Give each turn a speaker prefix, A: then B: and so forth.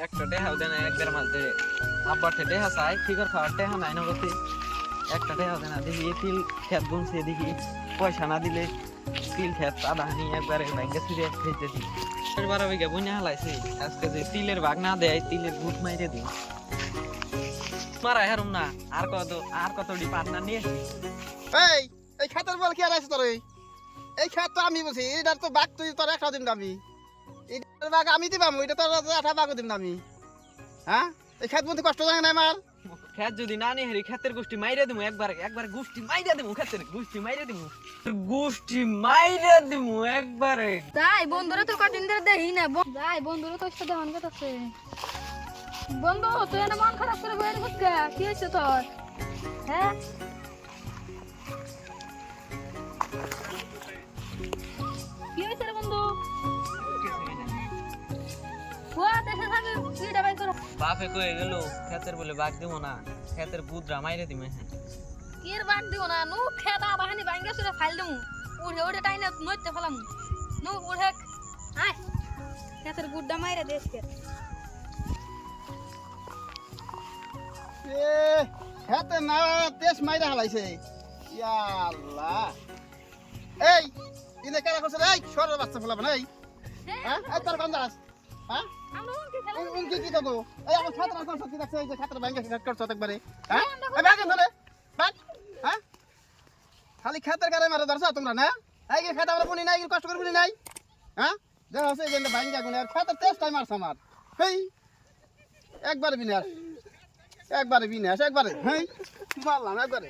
A: একটা টেহাও দেয় না একবার মাস ধরে আব্বার টেহা চাই ফিগার খাওয়ার টেহা নাই নগদে একটা টেহাও দেয় না দেখি তিল খেত বুনছে দেখি পয়সা না দিলে তিল খেত আধা হানি একবারে ব্যাংকে ছিঁড়ে খেতেছি 12 বিঘা বুনে হালাইছে আজকে যে তিলের ভাগ না দেয় তিলের গুট মাইরে দিই মারা হেরুম না আর কতটি পার্টনার নিয়ে
B: এই এই খাতের বল কি আর আছে তোর এই খাত তো আমি বলছি এটার তো বাঘ তুই তোর একটা দিন আমি এটার বাঘ আমি দিবাম এটা তোর একটা বাঘ দিন আমি হ্যাঁ এই খাত বলতে কষ্ট জানে না আমার
A: খেত যদি না নিয়ে হেরি খেতের গোষ্ঠী মাইরে দিমু একবার গোষ্ঠী মাইরে দিমু খেতের গোষ্ঠী মাইরে দিমু একবারে
C: যাই বন্ধুরা তো কঠিন ধরে দেখি না যাই বন্ধুরা তো সাথে মন করতেছে বন্ধু তুই না মন খারাপ করে বইরে হচ্ছে কি হচ্ছে তোর হ্যাঁ কি হচ্ছে রে বন্ধু ওয়া দেশে থাকে কি ডাবাই কর
A: বাপে কয়ে গেল খেতের বলে বাগ দিমু না খেতের বুদরা মাইরে দিমু
C: কি এর বাদ দিও না নু খেতা বাহানি ভাঙ্গা সুরে ফাইল দিমু উড়ে টাইনা নইতে ফেলাম নু উড়ে আয় খেতের গুড্ডা মাইরা দেশকে
B: এ খাতে না তেজ মাইরা হালাইছে ইয়া আল্লাহ এই ইনে কেন করছ রে এই সরের বাচ্চা ফলাবেন এই হ্যাঁ এই তোর গন্দাস হ্যাঁ
C: আমরা কি খেলা
B: উনকি কি তো এই আমার ছাত্র কোন সত্যি দেখছে এই যে ছাত্র ব্যাংকে কাট করছ একবারে হ্যাঁ এই ব্যাংকে ধরে বাট হ্যাঁ খালি খাতের গারে মারা ধরছ তোমরা না এই কি খাতে আমরা বুনি নাই কষ্ট করে বুনি নাই হ্যাঁ দেখো সেই যে ব্যাংকে গুনে আর খাতের তেজ টাইম মারছ আমার হেই একবারে বিনাশ একবারে হ্যাঁ মারলাম একবারে